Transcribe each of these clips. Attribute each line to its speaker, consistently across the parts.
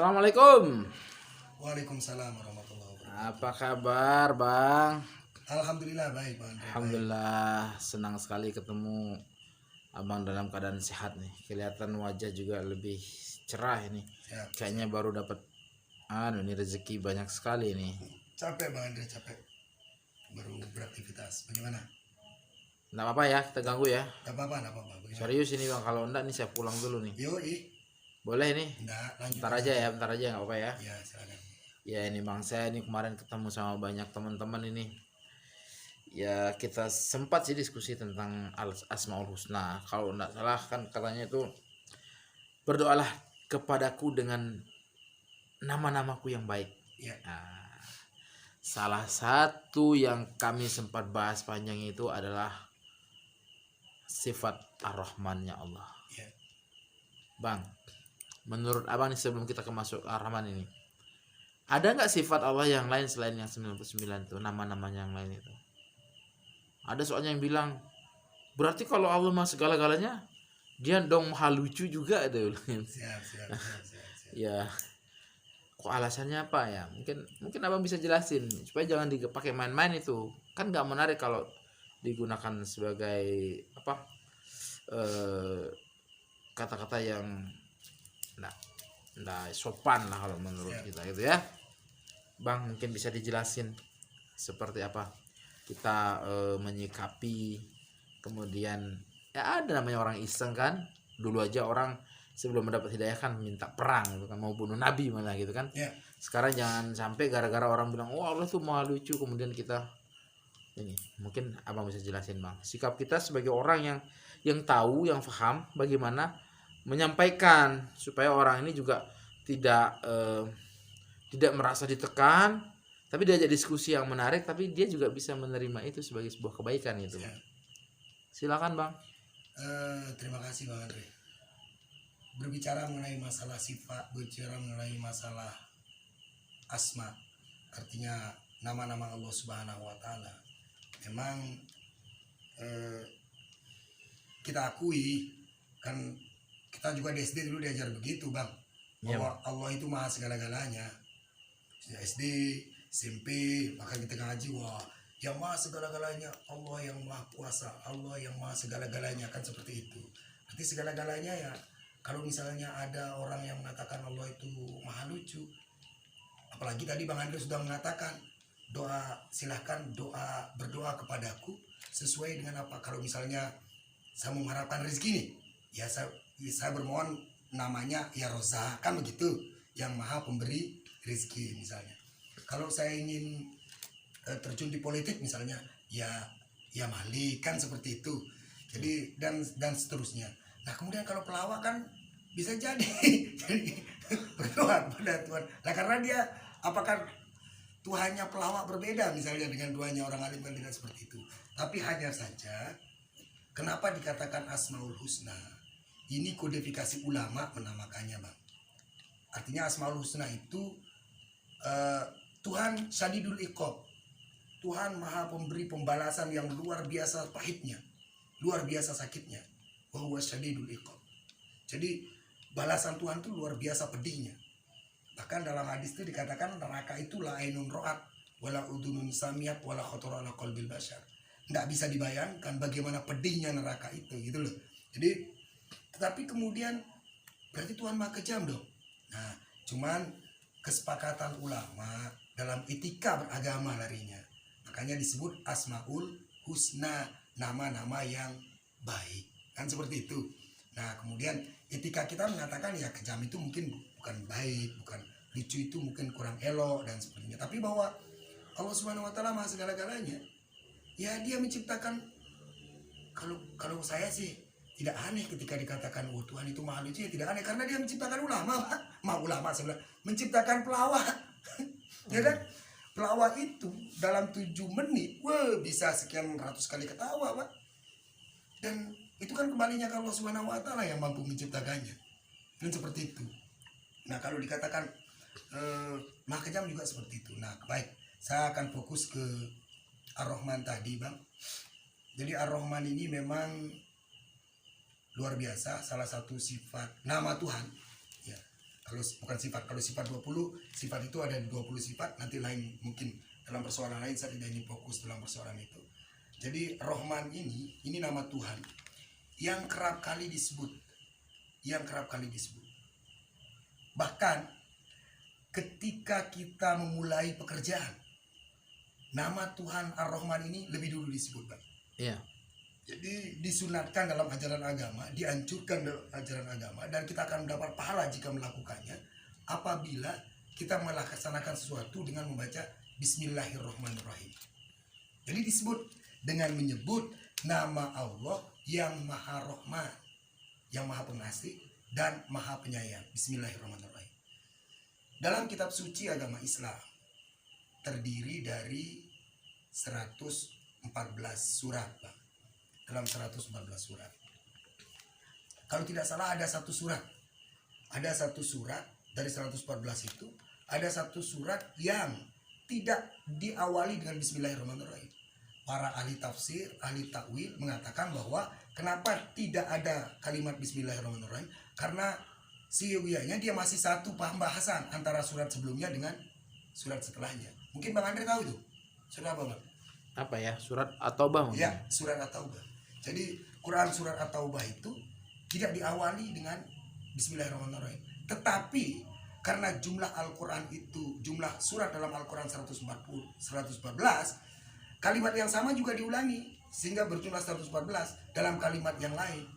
Speaker 1: Assalamualaikum.
Speaker 2: Waalaikumsalam warahmatullahi wabarakatuh.
Speaker 1: Apa kabar, Bang?
Speaker 2: Alhamdulillah baik, Bang Andre.
Speaker 1: Alhamdulillah, senang sekali ketemu Abang dalam keadaan sehat nih. Kelihatan wajah juga lebih cerah ini.
Speaker 2: Siap.
Speaker 1: Kayaknya baru dapat ini rezeki banyak sekali nih.
Speaker 2: Capek, Bang Andre, capek. Baru beraktivitas. Bagaimana?
Speaker 1: Nggak apa-apa ya, kita ganggu ya.
Speaker 2: Gak apa-apa, gak apa-apa. Bagaimana?
Speaker 1: Serius ini Bang, kalau enggak nih saya pulang dulu nih.
Speaker 2: Yoi.
Speaker 1: Boleh nih?
Speaker 2: Enggak, lanjut.
Speaker 1: Bentar aja ya, bentar aja nggak apa-apa ya.
Speaker 2: Ya, silakan.
Speaker 1: Ya ini Bang, saya ini kemarin ketemu sama banyak teman-teman ini. Ya kita sempat sih diskusi tentang Asmaul Husna. Kalau enggak salah kan katanya itu berdoalah kepadaku dengan nama-namaku yang baik.
Speaker 2: Ya.
Speaker 1: Nah, salah satu yang kami sempat bahas panjang itu adalah sifat Ar-Rahman-nya Allah.
Speaker 2: Ya.
Speaker 1: Bang, menurut Abang nih sebelum kita masuk Ar-Rahman ini, ada nggak sifat Allah yang lain selain yang 99 itu, nama-namanya yang lain itu? Ada soalnya yang bilang, berarti kalau Allah mah segala-galanya, dia dong maha lucu juga ada.
Speaker 2: Siap.
Speaker 1: Ya, kok alasannya apa ya? Mungkin Abang bisa jelasin supaya jangan dipakai main-main itu. Kan nggak menarik kalau digunakan sebagai apa? Kata-kata yang nggak sopan lah kalau menurut kita gitu ya. Bang, mungkin bisa dijelasin seperti apa kita menyikapi, kemudian ya ada namanya orang iseng kan. Dulu aja orang sebelum mendapat hidayah kan minta perang gitu kan, mau bunuh nabi malah gitu kan.
Speaker 2: Ya.
Speaker 1: Sekarang jangan sampai gara-gara orang bilang oh Allah tuh maha lucu kemudian kita ini. Mungkin Abang bisa jelasin Bang, sikap kita sebagai orang yang tahu, yang paham bagaimana menyampaikan supaya orang ini juga tidak merasa ditekan, tapi diajak diskusi yang menarik, tapi dia juga bisa menerima itu sebagai sebuah kebaikan gitu.
Speaker 2: Ya.
Speaker 1: Silakan Bang.
Speaker 2: Terima kasih, Bang Andre. Berbicara mengenai masalah sifat, berbicara mengenai masalah asma, artinya nama-nama Allah Subhanahu wa Ta'ala. Memang kita akui kan, kita juga di SD dulu diajar begitu, Bang, bahwa Allah itu maha segala-galanya. SD, SMP, bahkan kita ngaji, wah yang maha segala-galanya Allah, yang maha kuasa, Allah yang maha segala-galanya, kan seperti itu. Nanti segala-galanya ya, kalau misalnya ada orang yang mengatakan Allah itu maha lucu, apalagi tadi Bang Andre sudah mengatakan doa, silahkan berdoa kepadaku sesuai dengan apa. Kalau misalnya saya mengharapkan rezeki nih, ya saya bermohon namanya ya Rozak, kan begitu, yang maha pemberi rezeki misalnya. Kalau saya ingin terjun di politik misalnya, ya Malik, kan seperti itu. Jadi dan seterusnya. Nah kemudian kalau pelawak kan bisa jadi berdoa kepada Tuhan. Nah karena dia, apakah Tuhannya pelawak berbeda misalnya dengan Tuhannya orang alim, kan tidak seperti itu. Tapi hanya saja kenapa dikatakan Asmaul Husna? Ini kodifikasi ulama menamakannya, Bang. Artinya Asmaul Husna itu Tuhan Syadidul Iqab. Tuhan maha pemberi pembalasan yang luar biasa pahitnya, luar biasa sakitnya. Wa huwa Syadidul Iqab. Jadi balasan Tuhan itu luar biasa pedihnya. Bahkan dalam hadis itu dikatakan neraka itu la ainun ra'at wala udunun samiyat wala khatara ala qalbil bashar. Enggak bisa dibayangkan bagaimana pedihnya neraka itu, gitu loh. Jadi tetapi kemudian berarti Tuhan maha kejam dong. Nah, cuman kesepakatan ulama dalam etika beragama larinya. Makanya disebut Asmaul Husna, nama-nama yang baik. Kan seperti itu. Nah, kemudian etika kita mengatakan ya kejam itu mungkin bukan baik, bukan lucu itu mungkin kurang elok dan sebagainya. Tapi bahwa Allah Subhanahu wa Ta'ala maha segala-galanya. Ya dia menciptakan, kalau saya sih tidak aneh ketika dikatakan oh Tuhan itu maha lucu, ya tidak aneh karena dia menciptakan ulama, Pak. Ulama sebenarnya menciptakan pelawak. Ya kan? Pelawak itu dalam 7 menit bisa sekian ratus kali ketawa, Pak. Dan itu kan kembalinya ke Allah Subhanahu wa Ta'ala yang mampu menciptakannya. Dan seperti itu. Nah, kalau dikatakan maha kejam juga seperti itu. Nah, baik. Saya akan fokus ke Ar-Rahman tadi, Bang. Jadi Ar-Rahman ini memang luar biasa, salah satu sifat nama Tuhan. Ya. Kalau bukan sifat, kalau sifat 20, sifat itu ada 20 sifat, nanti lain mungkin dalam persoalan lain saya tidak ingin fokus dalam persoalan itu. Jadi Rahman ini nama Tuhan yang kerap kali disebut, bahkan ketika kita memulai pekerjaan, nama Tuhan Ar-Rahman ini lebih dulu disebut, Bang.
Speaker 1: Iya.
Speaker 2: Jadi disunatkan dalam ajaran agama, dianjurkan dalam ajaran agama, dan kita akan mendapat pahala jika melakukannya apabila kita melaksanakan sesuatu dengan membaca Bismillahirrahmanirrahim. Jadi disebut dengan menyebut nama Allah yang Maha Rahman, yang Maha Pengasih dan Maha Penyayang. Bismillahirrahmanirrahim. Dalam kitab suci agama Islam terdiri dari 114 surat, Bang. Dalam 114 surat, kalau tidak salah ada satu surat dari 114 itu, ada satu surat yang tidak diawali dengan Bismillahirrahmanirrahim. Para ahli tafsir, ahli takwil mengatakan bahwa kenapa tidak ada kalimat Bismillahirrahmanirrahim, karena sesungguhnya dia masih satu pembahasan antara surat sebelumnya dengan surat setelahnya. Mungkin Bang Andre tahu itu surat apa, Bang?
Speaker 1: Apa ya, surat At-Taubah mungkin?
Speaker 2: Ya, surat At-Taubah. Jadi Quran surat At-Taubah itu tidak diawali dengan Bismillahirrahmanirrahim. Tetapi karena jumlah Al-Quran itu, jumlah surat dalam Al-Quran 114, kalimat yang sama juga diulangi sehingga berjumlah 114 dalam kalimat yang lain.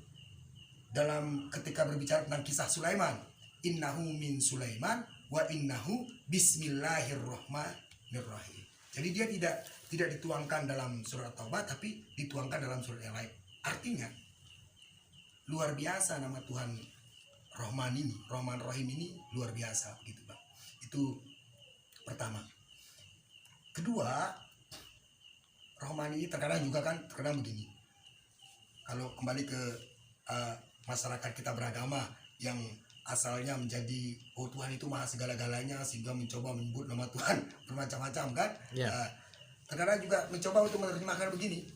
Speaker 2: Dalam ketika berbicara tentang kisah Sulaiman, innahu min Sulaiman wa innahu bismillahirrahmanirrahim. Jadi dia tidak dituangkan dalam surat Taubah, tapi dituangkan dalam surat yang lain. Artinya luar biasa nama Tuhan Rahman ini, Rahman Rahim ini luar biasa, gitu, Bang. Itu pertama. Kedua, Rahman ini terkadang begini. Kalau kembali ke masyarakat kita beragama yang asalnya menjadi Tuhan itu maha segala-galanya, sehingga mencoba menyebut nama Tuhan bermacam-macam, kan?
Speaker 1: Ya.
Speaker 2: Terkadang juga mencoba untuk menerjemahkan begini,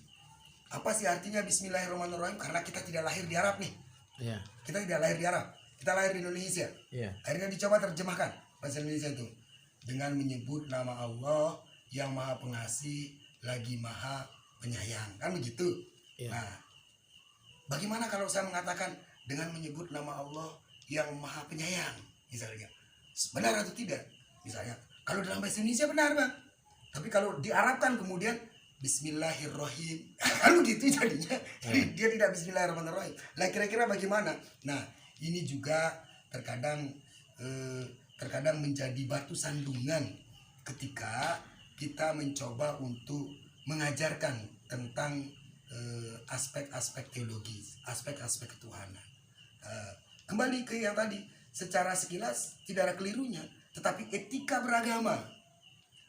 Speaker 2: apa sih artinya Bismillahirrahmanirrahim? Karena kita tidak lahir di Arab nih.
Speaker 1: Iya.
Speaker 2: Kita tidak lahir di Arab, kita lahir di Indonesia.
Speaker 1: Iya.
Speaker 2: Akhirnya dicoba terjemahkan bahasa Indonesia itu dengan menyebut nama Allah yang Maha Pengasih lagi Maha Penyayang, kan begitu?
Speaker 1: Iya.
Speaker 2: Nah, bagaimana kalau saya mengatakan dengan menyebut nama Allah yang Maha Penyayang, misalnya, benar atau tidak? Misalnya, kalau dalam bahasa Indonesia benar, Bang. Tapi kalau diarabkan kemudian Bismillahirrahim, kan begitu jadinya. Jadi dia tidak Bismillahirrahmanirrahim. Lah kira-kira bagaimana? Nah, ini juga terkadang menjadi batu sandungan ketika kita mencoba untuk mengajarkan tentang aspek-aspek teologis, aspek-aspek ketuhanan. Kembali ke yang tadi, secara sekilas tidak ada kelirunya, tetapi etika beragama.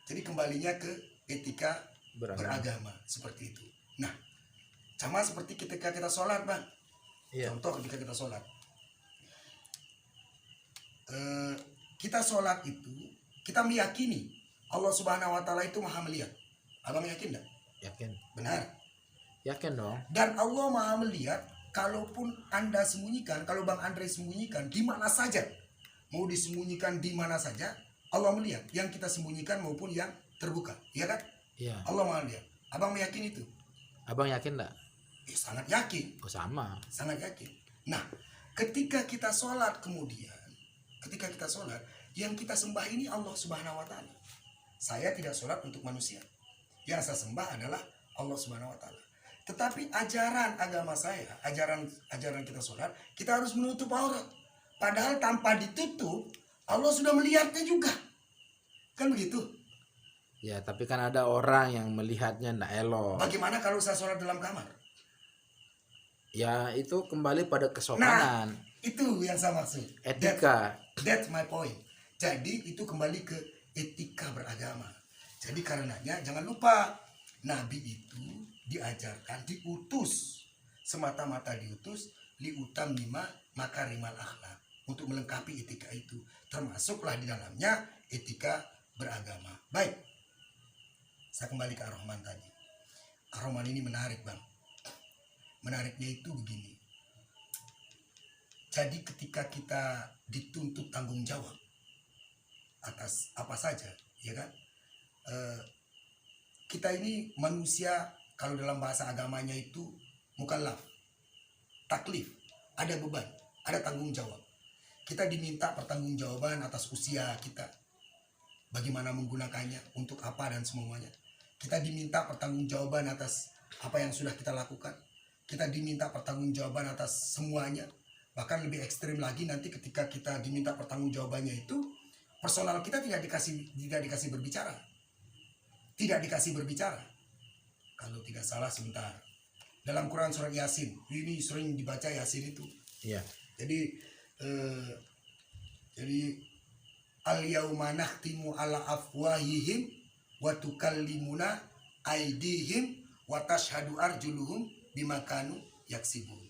Speaker 2: Jadi kembalinya ke etika beragama seperti itu. Nah, sama seperti ketika kita sholat, Bang.
Speaker 1: Iya.
Speaker 2: Contoh ketika kita sholat, kita sholat itu kita meyakini Allah Subhanahu Wa Taala itu maha melihat. Abang yakin enggak?
Speaker 1: Yakin.
Speaker 2: Benar.
Speaker 1: Yakin dong.
Speaker 2: Dan Allah maha melihat, kalaupun Anda sembunyikan, kalau Bang Andre sembunyikan di mana saja, mau disembunyikan di mana saja, Allah melihat yang kita sembunyikan maupun yang terbuka, iya kan?
Speaker 1: Iya.
Speaker 2: Allah maha lihat. Abang meyakini itu?
Speaker 1: Abang yakin enggak?
Speaker 2: Sangat yakin.
Speaker 1: Oh, sama.
Speaker 2: Sangat yakin. Nah, ketika kita sholat yang kita sembah ini Allah Subhanahu Wa Taala. Saya tidak sholat untuk manusia. Yang saya sembah adalah Allah Subhanahu Wa Taala. Tetapi ajaran agama saya, ajaran kita sholat, kita harus menutup aurat. Padahal tanpa ditutup, Allah sudah melihatnya juga. Kan begitu?
Speaker 1: Ya, tapi kan ada orang yang melihatnya ndak elok.
Speaker 2: Bagaimana kalau saya sholat dalam kamar?
Speaker 1: Ya, itu kembali pada kesopanan.
Speaker 2: Nah, itu yang saya maksud.
Speaker 1: Etika.
Speaker 2: That's my point. Jadi itu kembali ke etika beragama. Jadi karenanya jangan lupa, Nabi itu diajarkan, diutus, semata-mata diutus liutam lima makarimal akhlak, untuk melengkapi etika itu, termasuklah di dalamnya etika beragama. Baik, saya kembali ke Ar-Rahman tadi. Ar-Rahman ini menarik, Bang. Menariknya itu begini, Jadi ketika kita dituntut tanggung jawab atas apa saja, ya kan? Kita ini manusia, kalau dalam bahasa agamanya itu mukallaf, taklif, ada beban, ada tanggung jawab. Kita diminta pertanggungjawaban atas usia kita, bagaimana menggunakannya, untuk apa dan semuanya. Kita diminta pertanggungjawaban atas apa yang sudah kita lakukan. Kita diminta pertanggungjawaban atas semuanya. Bahkan lebih ekstrim lagi nanti ketika kita diminta pertanggungjawabannya itu, personal kita tidak dikasih berbicara. Tidak dikasih berbicara. Kalau tidak salah sebentar. Dalam Quran surat Yasin, ini sering dibaca Yasin itu.
Speaker 1: Iya.
Speaker 2: Jadi al-yauma nakhtimu ala afwahihim wa tukallimuna aydihim wa tashhadu arjuluhum bima kanu yaksibun.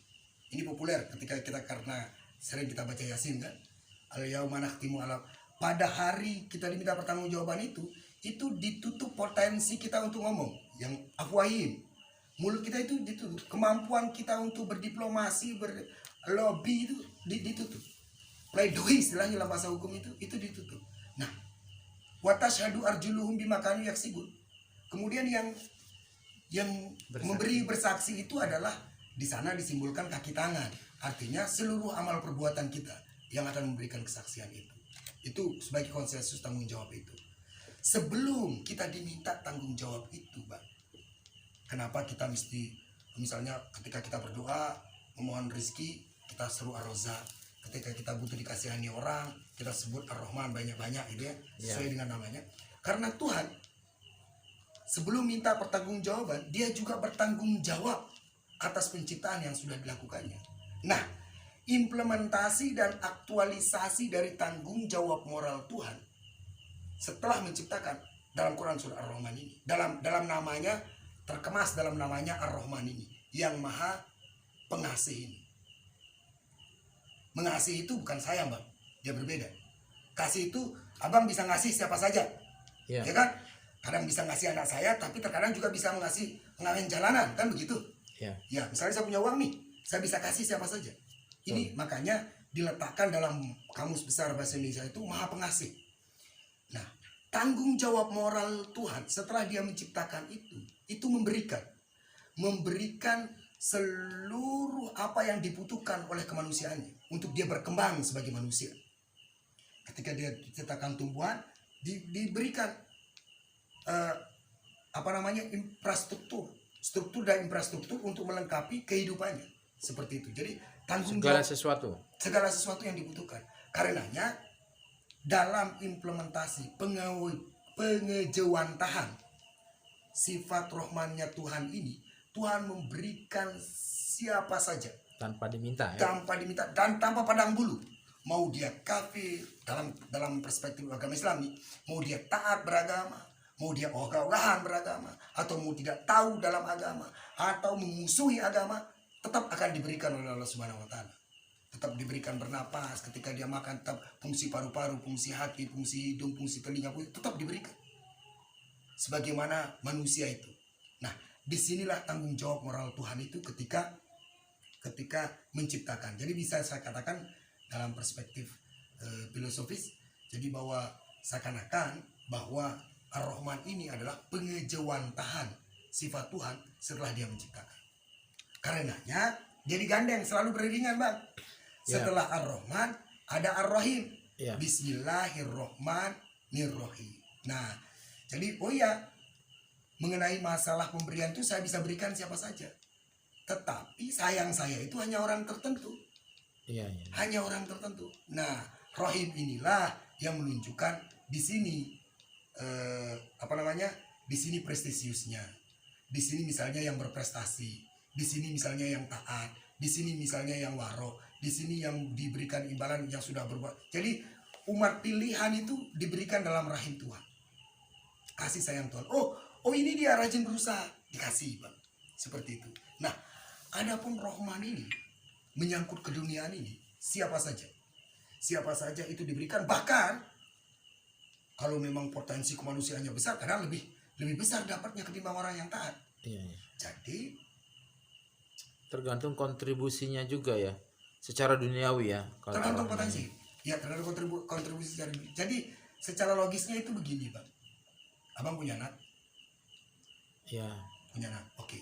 Speaker 2: Ini populer ketika kita, karena sering kita baca Yasin kan. Al-yauma nakhtimu ala, pada hari kita diminta pertanggungjawaban itu ditutup potensi kita untuk ngomong, yang afwahim. Mulut kita itu ditutup, kemampuan kita untuk berdiplomasi, berlobby itu ditutup. Pledoi istilahnya dalam bahasa hukum itu ditutup. Nah, wa tashhadu arjuluhum bima kanu yaksibun. Kemudian yang memberi bersaksi itu adalah, di sana disimbolkan kaki tangan. Artinya seluruh amal perbuatan kita yang akan memberikan kesaksian itu. Itu sebagai konsensus tanggung jawab itu. Sebelum kita diminta tanggung jawab itu, Bang, kenapa kita mesti, misalnya ketika kita berdoa memohon rezeki, kita seru Ar-Razzaq. Ketika kita butuh dikasihani orang, kita sebut Ar-Rahman banyak-banyak gitu ya, sesuai dengan namanya. Karena Tuhan sebelum minta pertanggungjawaban, dia juga bertanggung jawab atas penciptaan yang sudah dilakukannya. Nah, implementasi dan aktualisasi dari tanggung jawab moral Tuhan setelah menciptakan dalam Quran surah Ar-Rahman ini, dalam namanya, terkemas dalam namanya Ar-Rahman ini, yang maha pengasih ini. Mengasihi itu bukan sayang, Bang, dia berbeda. Kasih itu abang bisa ngasih siapa saja, ya kan? Kadang bisa ngasih anak saya, tapi terkadang juga bisa ngasih pengamen jalanan, kan begitu? Ya, misalnya saya punya uang nih, saya bisa kasih siapa saja. Ini makanya diletakkan dalam Kamus Besar Bahasa Indonesia itu maha pengasih. Nah, tanggung jawab moral Tuhan setelah dia menciptakan itu memberikan seluruh apa yang dibutuhkan oleh kemanusiaannya untuk dia berkembang sebagai manusia. Ketika dia diciptakan tumbuhan, diberikan struktur dan infrastruktur untuk melengkapi kehidupannya, seperti itu. Jadi tanggung jawab segala sesuatu yang dibutuhkan. Karenanya dalam implementasi pengejawantahan sifat rohmannya Tuhan ini, Tuhan memberikan siapa saja
Speaker 1: tanpa diminta,
Speaker 2: dan tanpa pandang bulu. Mau dia kafir dalam perspektif agama Islam nih, mau dia taat beragama, mau dia ogah-ogahan beragama, atau mau tidak tahu dalam agama, atau memusuhi agama, tetap akan diberikan oleh Allah Subhanahu wa Ta'ala. Tetap diberikan bernapas, ketika dia makan tetap fungsi paru-paru, fungsi hati, fungsi hidung, fungsi telinga, tetap diberikan sebagaimana manusia itu. Nah, disinilah tanggung jawab moral Tuhan itu ketika menciptakan. Jadi bisa saya katakan dalam perspektif filosofis, jadi bahwa seakan-akan bahwa Ar-Rahman ini adalah pengejawantahan sifat Tuhan setelah dia menciptakan. Karenanya dia digandeng, selalu beriringan, Bang. Setelah Ar-Rahman ada Ar-Rahim. Bismillahirrahmanirrahim. Nah, jadi mengenai masalah pemberian itu saya bisa berikan siapa saja. Tetapi sayang saya itu hanya orang tertentu. Hanya orang tertentu. Nah, Rahim inilah yang menunjukkan di sini di sini prestisiusnya. Di sini misalnya yang berprestasi, di sini misalnya yang taat, di sini misalnya yang waro, di sini yang diberikan imbalan yang sudah berbuat. Jadi umat pilihan itu diberikan dalam rahim Tuhan. Kasih sayang Tuhan. Oh ini dia rajin berusaha, dikasih, Bang. Seperti itu. Nah, adapun Rahman ini menyangkut keduniaan ini, siapa saja itu diberikan. Bahkan kalau memang potensi kemanusiaannya besar, kadang lebih besar dapatnya ketimbang orang yang taat. Jadi
Speaker 1: tergantung kontribusinya juga ya. secara duniawi ya kalau
Speaker 2: Tergantung
Speaker 1: Ar-Rahman.
Speaker 2: potensi. Ya, tergantung kontribusi secara. Jadi secara logisnya itu begini, Bang. Abang punya anak,
Speaker 1: Ya,
Speaker 2: punya anak. Oke.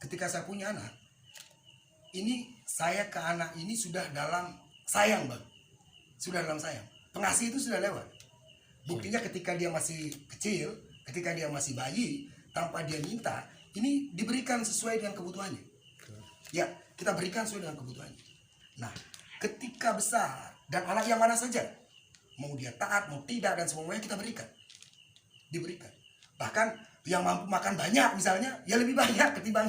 Speaker 2: Ketika saya punya anak, ini saya ke anak ini sudah dalam sayang, Bang. Sudah dalam sayang. Pengasih itu sudah lewat. Buktinya ketika dia masih kecil, ketika dia masih bayi, tanpa dia minta, ini diberikan sesuai dengan kebutuhannya. Ya, kita berikan sesuai dengan kebutuhannya. Nah, ketika besar dan anak yang mana saja, mau dia taat, mau tidak, dan semuanya kita berikan. Diberikan. Bahkan yang mampu makan banyak misalnya, ya lebih banyak ketimbang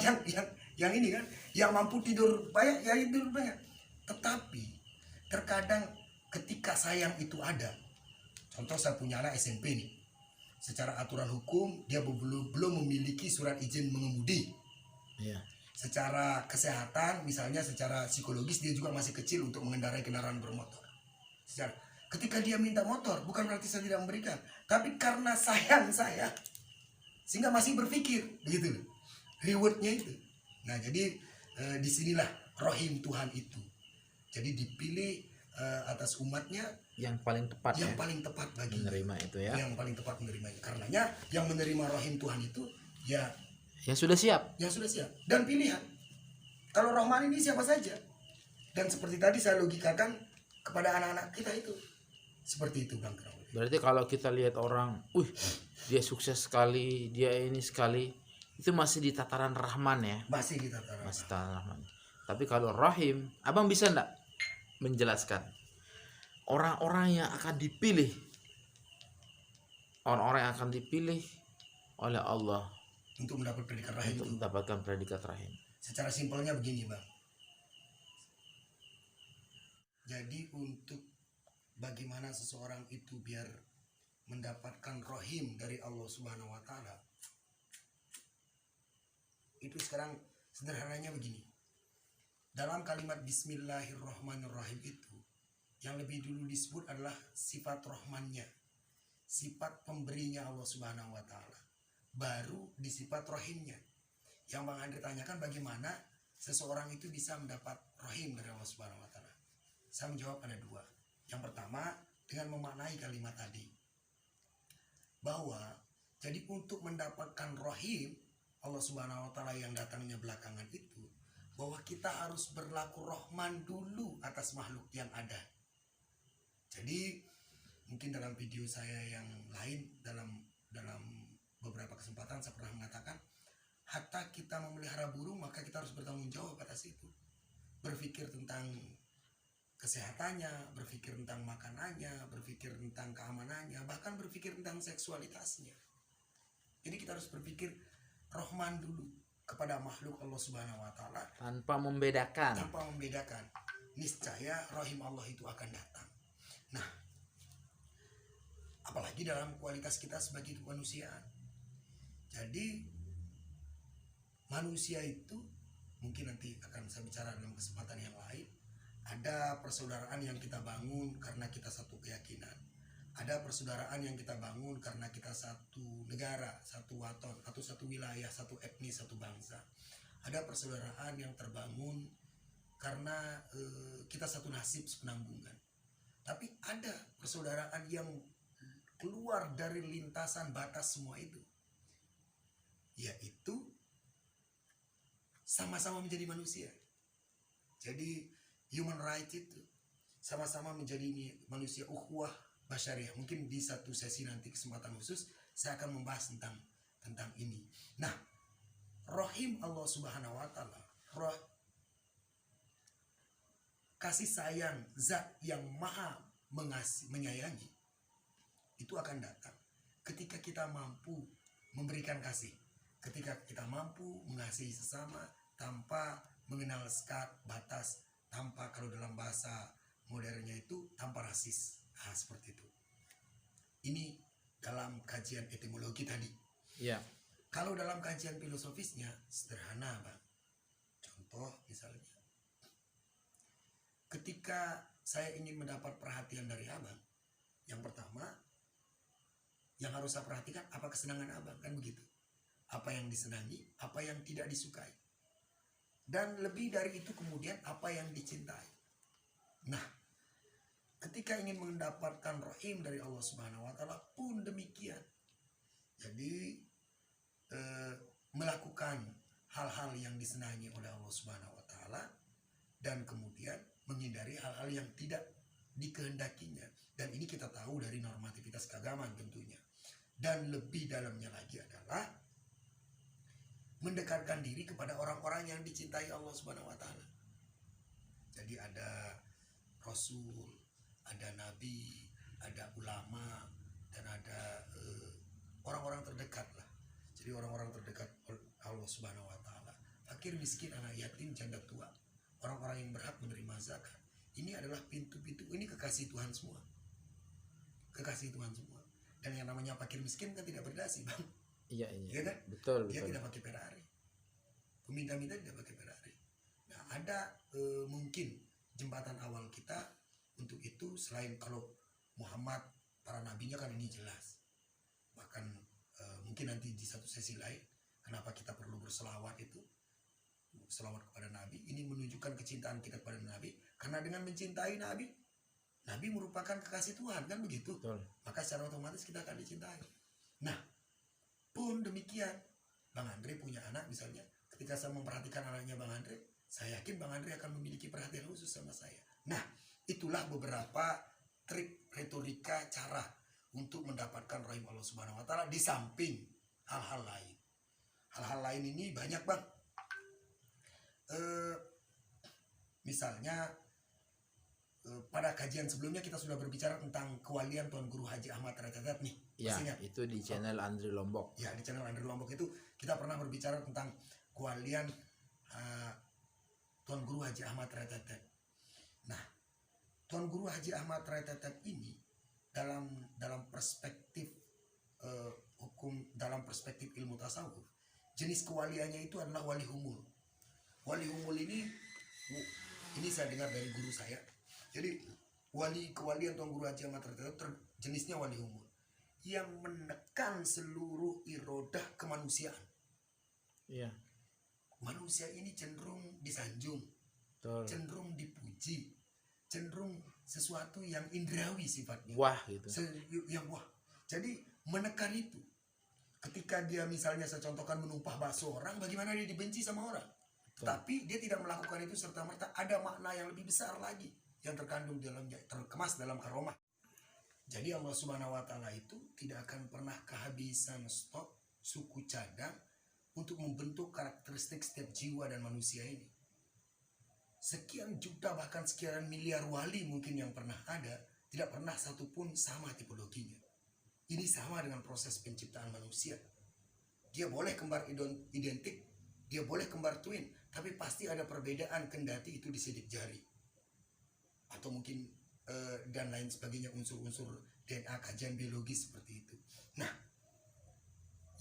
Speaker 2: yang ini kan. Yang mampu tidur banyak, ya tidur banyak. Tetapi terkadang ketika sayang itu ada, contoh saya punya anak SMP nih, secara aturan hukum dia belum memiliki surat izin mengemudi.
Speaker 1: ya,
Speaker 2: Secara kesehatan, misalnya secara psikologis dia juga masih kecil untuk mengendarai kendaraan bermotor. Ketika dia minta motor, bukan berarti saya tidak memberikan, tapi karena sayang saya, sehingga masih berpikir, begitu loh. Rewardnya itu. Nah, jadi disinilah rohim Tuhan itu. Jadi dipilih atas umatnya
Speaker 1: yang paling tepat
Speaker 2: yang
Speaker 1: ya
Speaker 2: paling tepat bagi
Speaker 1: menerima itu ya.
Speaker 2: yang paling tepat menerimanya. Karenanya yang menerima rohim Tuhan itu ya
Speaker 1: Yang sudah siap.
Speaker 2: yang sudah siap dan pilihan. Kalau Rahman ini siapa saja. Dan seperti tadi saya logikakan kepada anak-anak kita itu. Seperti itu, Bang Krawi.
Speaker 1: Berarti kalau kita lihat orang, dia sukses sekali, dia ini sekali, itu masih di tataran Rahman ya,
Speaker 2: Masih kita taruh.
Speaker 1: masih tataran Rahman. Tapi kalau Rahim, abang bisa enggak menjelaskan orang-orang yang akan dipilih, orang-orang yang akan dipilih oleh Allah
Speaker 2: Untuk mendapat predikat rahim
Speaker 1: untuk
Speaker 2: itu.
Speaker 1: mendapatkan predikat Rahim.
Speaker 2: Secara simpelnya begini, Bang. Jadi untuk bagaimana seseorang itu biar mendapatkan rohim dari Allah Subhanahu wa taala. Itu sekarang sederhananya begini. Dalam kalimat bismillahirrahmanirrahim itu yang lebih dulu disebut adalah sifat rohmannya. Sifat pemberinya Allah Subhanahu wa taala. Baru disifat rohimnya. Yang Bang Andre tanyakan bagaimana seseorang itu bisa mendapat rohim dari Allah Subhanahu wa taala. Saya menjawab ada dua. Yang pertama dengan memaknai kalimat tadi. Bahwa jadi untuk mendapatkan rohim Allah Subhanahu wa taala yang datangnya belakangan itu, bahwa kita harus berlaku rohman dulu atas makhluk yang ada. Jadi mungkin dalam video saya yang lain dalam beberapa kesempatan saya pernah mengatakan, hatta kita memelihara burung maka kita harus bertanggung jawab atas itu. Berpikir tentang kesehatannya, berpikir tentang makanannya, berpikir tentang keamanannya, bahkan berpikir tentang seksualitasnya. Jadi kita harus berpikir rohman dulu kepada makhluk Allah Subhanahu wa taala
Speaker 1: Tanpa membedakan.
Speaker 2: Niscaya rahim Allah itu akan datang. Nah, apalagi dalam kualitas kita sebagai kemanusiaan. Jadi manusia itu mungkin nanti akan saya bicara dalam kesempatan yang lain. Ada persaudaraan yang kita bangun karena kita satu keyakinan. Ada persaudaraan yang kita bangun karena kita satu negara, satu waton, atau satu wilayah, satu etnis, satu bangsa. Ada persaudaraan yang terbangun karena kita satu nasib sepenanggungan. Tapi ada persaudaraan yang keluar dari lintasan batas semua itu, yaitu sama-sama menjadi manusia. Jadi human right itu sama-sama menjadi manusia ukhuwah basyariah. Mungkin di satu sesi nanti kesempatan khusus saya akan membahas tentang ini. Nah, rohim Allah Subhanahu wa taala, kasih sayang zat yang maha menyayangi itu akan datang ketika kita mampu memberikan kasih, ketika kita mampu mengasihi sesama tanpa mengenal sekat, batas, tanpa, kalau dalam bahasa modernnya itu tanpa rasis. Nah, seperti itu. Ini dalam kajian etimologi tadi.
Speaker 1: Ya.
Speaker 2: Kalau dalam kajian filosofisnya sederhana, Bang. Contoh misalnya, ketika saya ingin mendapat perhatian dari Abang, yang pertama yang harus saya perhatikan apa kesenangan Abang, kan begitu. Apa yang disenangi, apa yang tidak disukai. Dan lebih dari itu kemudian apa yang dicintai. Nah, ketika ingin mendapatkan rahim dari Allah Subhanahu wa taala pun demikian. Jadi melakukan hal-hal yang disenangi oleh Allah Subhanahu wa taala dan kemudian menghindari hal-hal yang tidak dikehendakinya. Dan ini kita tahu dari normativitas keagamaan tentunya. Dan lebih dalamnya lagi adalah mendekatkan diri kepada orang-orang yang dicintai Allah Subhanahu wa taala. Jadi ada rasul, ada nabi, ada ulama, dan ada orang-orang terdekat lah. Jadi orang-orang terdekat Allah Subhanahu wa taala. Fakir, miskin, anak yatim, janda tua, orang-orang yang berhak menerima zakat. Ini adalah pintu-pintu, ini kekasih Tuhan semua. Kekasih Tuhan semua. Dan yang namanya fakir miskin kan tidak berdasi, Bang.
Speaker 1: Iya.
Speaker 2: Iya kan?
Speaker 1: Betul.
Speaker 2: Dia tidak pakai Ferrari. Peminta-minta tidak pakai Ferrari. Nah, ada mungkin jembatan awal kita untuk itu, selain kalau Muhammad, para nabinya kan ini jelas. Bahkan mungkin nanti di satu sesi lain, kenapa kita perlu berselawat itu, selawat kepada Nabi, ini menunjukkan kecintaan kita kepada Nabi. Karena dengan mencintai Nabi, Nabi merupakan kekasih Tuhan, kan begitu?
Speaker 1: Betul.
Speaker 2: Maka secara otomatis kita akan dicintai. Nah, pun demikian, Bang Andre punya anak misalnya, ketika saya memperhatikan anaknya Bang Andre, saya yakin Bang Andre akan memiliki perhatian khusus sama saya. Nah, itulah beberapa trik, retorika, cara untuk mendapatkan rahim Allah Subhanahu wa taala di samping hal-hal lain. Hal-hal lain ini banyak, Bang. Misalnya pada kajian sebelumnya kita sudah berbicara tentang kewalian Tuan Guru Haji Ahmad Ratatat nih.
Speaker 1: Ya,
Speaker 2: Pastinya.
Speaker 1: itu di channel Andre Lombok.
Speaker 2: Ya, di channel Andre Lombok itu kita pernah berbicara tentang kewalian Tuan Guru Haji Ahmad Ratatat. Nah, Tuan Guru Haji Ahmad Ratatat ini dalam perspektif hukum, dalam perspektif ilmu tasawuf, jenis kewaliannya itu adalah wali humul. Wali humul ini saya dengar dari guru saya. Jadi kewalian Tuan Guru Haji Ahmad Ratatat jenisnya wali humul yang menekan seluruh irodah kemanusiaan.
Speaker 1: Iya.
Speaker 2: Manusia ini cenderung disanjung,
Speaker 1: Betul.
Speaker 2: cenderung dipuji, cenderung sesuatu yang indrawi sifatnya.
Speaker 1: Wah gitu.
Speaker 2: Yang wah. Jadi menekan itu. Ketika dia misalnya saya contohkan menumpah bakso orang, bagaimana dia dibenci sama orang.
Speaker 1: Betul.
Speaker 2: Tapi dia tidak melakukan itu serta-merta, ada makna yang lebih besar lagi yang terkandung dalamnya, terkemas dalam karomah. Jadi Allah Subhanahu wa taala itu tidak akan pernah kehabisan stok suku cadang untuk membentuk karakteristik setiap jiwa dan manusia ini. Sekian juta bahkan sekian miliar wali mungkin yang pernah ada, tidak pernah satupun sama tipologinya. Ini sama dengan proses penciptaan manusia. Dia boleh kembar identik, dia boleh kembar twin, tapi pasti ada perbedaan kendati itu di sidik jari. Atau mungkin dan lain sebagainya, unsur-unsur DNA, kajian biologis seperti itu. Nah,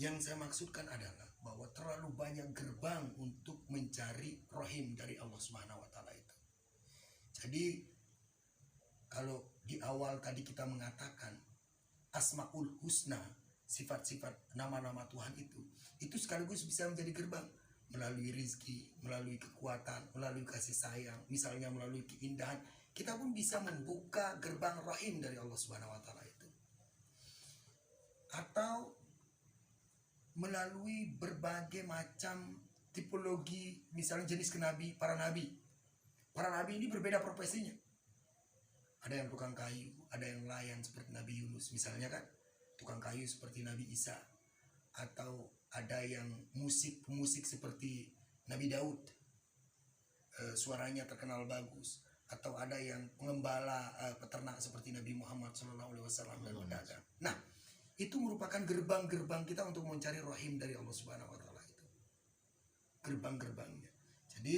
Speaker 2: yang saya maksudkan adalah bahwa terlalu banyak gerbang untuk mencari rahim dari Allah Subhanahu wa taala itu. Jadi kalau di awal tadi kita mengatakan Asmaul Husna, sifat-sifat nama-nama Tuhan itu sekaligus bisa menjadi gerbang melalui rizki, melalui kekuatan, melalui kasih sayang, misalnya melalui keindahan, kita pun bisa membuka gerbang rahim dari Allah Subhanahu wa taala itu. Atau melalui berbagai macam tipologi, misalnya jenis para nabi. Para nabi ini berbeda profesinya. Ada yang tukang kayu, ada yang nelayan seperti Nabi Yunus misalnya kan, tukang kayu seperti Nabi Isa, atau ada yang pemusik seperti Nabi Daud, suaranya terkenal bagus, atau ada yang pengembala, peternak seperti Nabi Muhammad SAW dan pedagang. Nah, itu merupakan gerbang-gerbang kita untuk mencari rahim dari Allah Subhanahu wa taala itu. Gerbang-gerbangnya. Jadi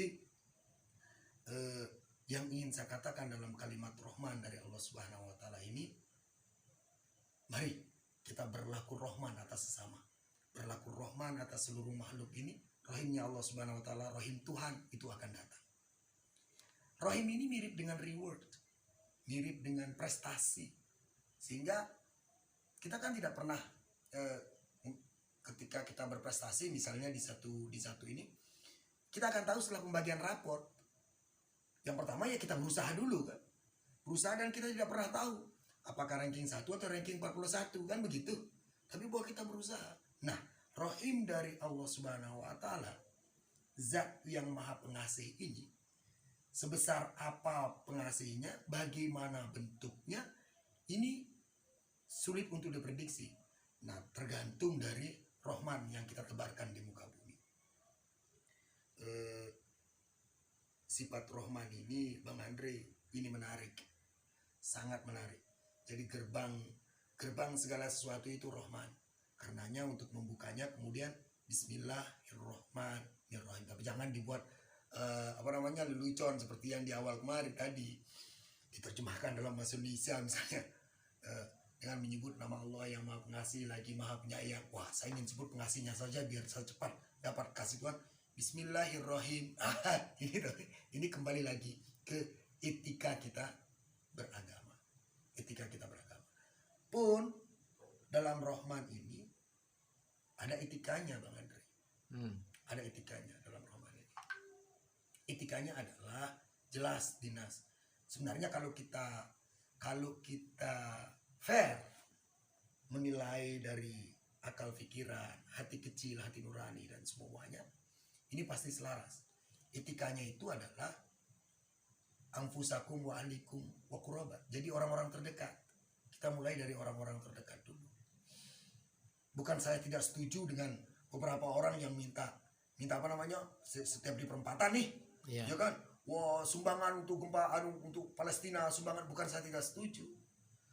Speaker 2: yang ingin saya katakan dalam kalimat Rahman dari Allah Subhanahu wa taala ini, mari kita berlaku Rahman atas sesama. Berlaku Rahman atas seluruh makhluk ini, rahimnya Allah Subhanahu wa taala, rahim Tuhan itu akan datang. Rahim ini mirip dengan reward, mirip dengan prestasi. Sehingga kita kan tidak pernah ketika kita berprestasi misalnya di satu ini, kita akan tahu setelah pembagian raport. Yang pertama ya kita berusaha dulu kan. berusaha dan kita tidak pernah tahu apakah ranking 1 atau ranking 41, kan begitu. Tapi bahwa kita berusaha. Nah, Rahim dari Allah Subhanahu wa taala, zat yang maha pengasih ini, sebesar apa pengasihnya, bagaimana bentuknya, ini sulit untuk diprediksi. Nah, tergantung dari Rahman yang kita tebarkan di muka bumi. Sifat Rahman ini, Bang Andre, ini menarik, sangat menarik. Jadi gerbang segala sesuatu itu Rahman. Karenanya untuk membukanya kemudian Bismillahirrahmanirrahim. Tapi jangan dibuat lelucon seperti yang di awal kemarin tadi, diterjemahkan dalam bahasa Indonesia misalnya dengan menyebut nama Allah yang maha pengasih lagi maha penyayang. Wah, saya ingin sebut pengasihnya saja biar saya cepat dapat kasih Tuhan. Bismillahirrahim. Ini kembali lagi ke etika kita beragama. Etika kita beragama. Pun dalam Rahman ini ada etikanya, Bang Andre. Ada etikanya dalam Rahman ini. Etikanya adalah jelas, dinas. Sebenarnya kalau kita fair menilai dari akal pikiran, hati kecil, hati nurani dan semuanya, ini pasti selaras. Etikanya itu adalah anfusakum wa ahlikum wa quraba. Jadi orang-orang terdekat. Kita mulai dari orang-orang terdekat dulu. Bukan saya tidak setuju dengan beberapa orang yang minta setiap di perempatan nih, ya kan? Wah, sumbangan untuk gempa untuk Palestina, sumbangan. Bukan saya tidak setuju.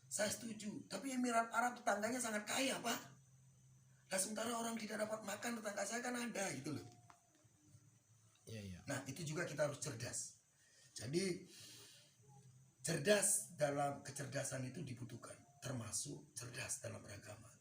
Speaker 2: Saya setuju, tapi Emirat Arab tetangganya sangat kaya, Pak. Nah, sementara orang tidak dapat makan, tetangga saya kan ada, gitu loh. Nah, itu juga kita harus cerdas. Jadi cerdas dalam kecerdasan itu dibutuhkan, termasuk cerdas dalam beragama,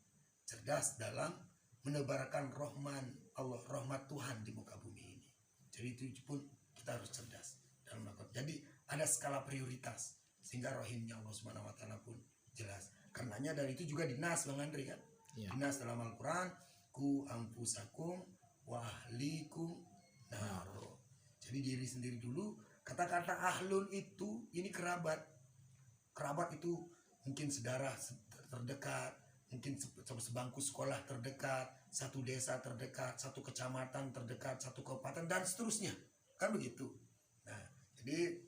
Speaker 2: cerdas dalam menebarkan rahmat Tuhan di muka bumi ini. Jadi itu pun kita harus cerdas dalam melakukan. Jadi ada skala prioritas sehingga rahimnya Allah Subhanahu wa taala pun jelas. Karenanya dari itu juga dinas, Bang Andre, kan? Dinas dalam Al-Qur'an, ku anfusakum wa ahlikum naro. Jadi diri sendiri dulu. Kata-kata ahlun itu ini kerabat. Kerabat itu mungkin saudara terdekat, mungkin sebangku sekolah terdekat, satu desa terdekat, satu kecamatan terdekat, satu kabupaten dan seterusnya. Kan begitu. Nah, jadi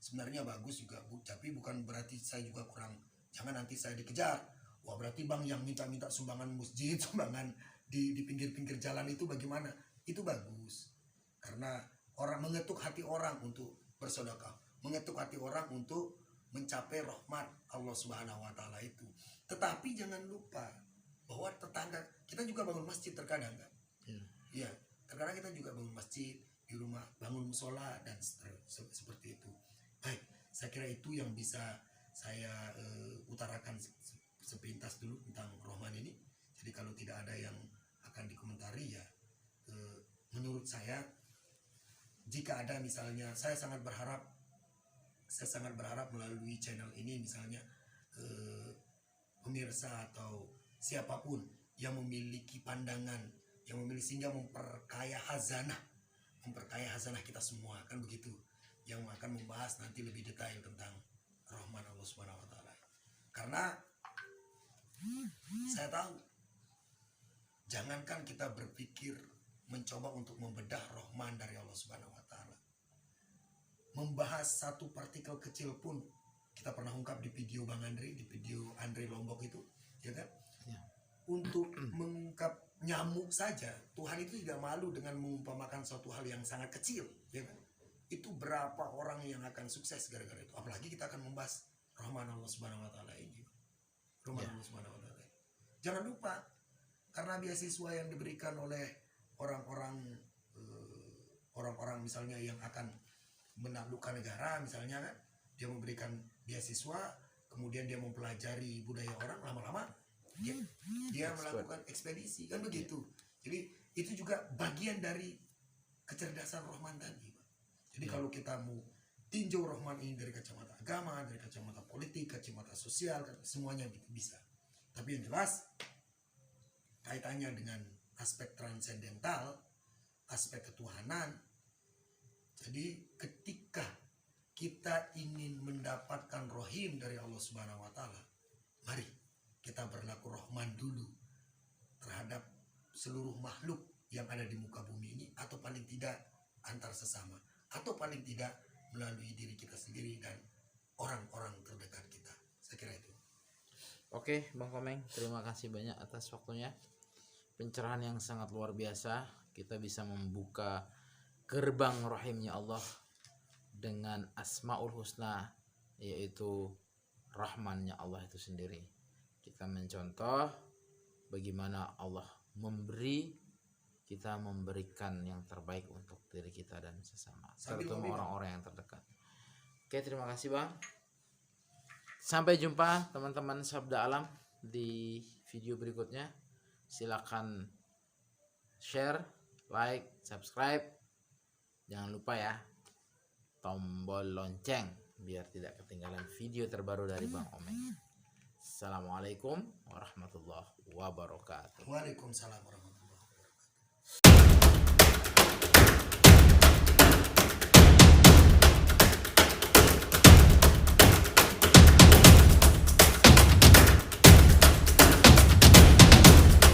Speaker 2: sebenarnya bagus juga, Bu, tapi bukan berarti saya juga kurang. Jangan nanti saya dikejar. Wah, berarti Bang yang minta-minta sumbangan masjid, sumbangan di pinggir-pinggir jalan itu bagaimana? Itu bagus. Karena orang mengetuk hati orang untuk bersedekah, mengetuk hati orang untuk mencapai rahmat Allah Subhanahu wa taala itu. Tetapi jangan lupa bahwa tetangga kita juga bangun masjid terkadang, kan? Iya, terkadang kita juga bangun masjid di rumah, bangun musola dan seperti itu. Baik, saya kira itu yang bisa saya utarakan sepintas dulu tentang Rahman ini. Jadi kalau tidak ada yang akan dikomentari, ya menurut saya, jika ada misalnya, saya sangat berharap melalui channel ini misalnya pemirsa atau siapapun yang memiliki pandangan, yang memiliki sehingga memperkaya hazanah kita semua, kan begitu, yang akan membahas nanti lebih detail tentang Rahman Allah Subhanahu wa taala. Karena saya tahu, jangankan kita berpikir mencoba untuk membedah Rahman dari Allah Subhanahu wa taala, membahas satu partikel kecil pun kita pernah ungkap di video Bang Andre, di video Andre Lombok itu, ya kan? Untuk mengungkap nyamuk saja, Tuhan itu tidak malu dengan mengumpamakan suatu hal yang sangat kecil, ya kan? Itu berapa orang yang akan sukses gara-gara itu. Apalagi kita akan membahas Rahman Allah Subhanahu wa taala ini. Rahman Allah Subhanahu wa taala. Jangan lupa, karena beasiswa yang diberikan oleh orang-orang misalnya yang akan menaklukkan negara misalnya, kan, dia memberikan beasiswa, kemudian dia mempelajari budaya orang, lama-lama dia melakukan ekspedisi, kan begitu. Jadi itu juga bagian dari kecerdasan Rahman tadi, Pak. Jadi kalau kita mau tinjau Rahman ini dari kacamata agama, dari kacamata politik, kacamata sosial, semuanya bisa. Tapi yang jelas kaitannya dengan aspek transendental, aspek ketuhanan. Jadi ketika kita ingin mendapatkan rohim dari Allah Subhanahu wa taala, mari kita berlaku rahman dulu terhadap seluruh makhluk yang ada di muka bumi ini, atau paling tidak antar sesama, atau paling tidak melalui diri kita sendiri dan orang-orang terdekat kita. Saya kira itu.
Speaker 1: Oke, Bang Komeng, terima kasih banyak atas waktunya. Pencerahan yang sangat luar biasa. Kita bisa membuka gerbang rahimnya Allah dengan Asmaul Husna, yaitu Rahmannya Allah itu sendiri. Kita mencontoh bagaimana Allah memberi, kita memberikan yang terbaik untuk diri kita dan sesama, terutama orang-orang yang terdekat. Oke, terima kasih Bang. Sampai jumpa teman-teman Sabda Alam di video berikutnya. Silakan share, like, subscribe. Jangan lupa ya, tombol lonceng biar tidak ketinggalan video terbaru dari Bang Komeng. Assalamualaikum warahmatullahi wabarakatuh.
Speaker 2: Waalaikumsalam warahmatullahi wabarakatuh.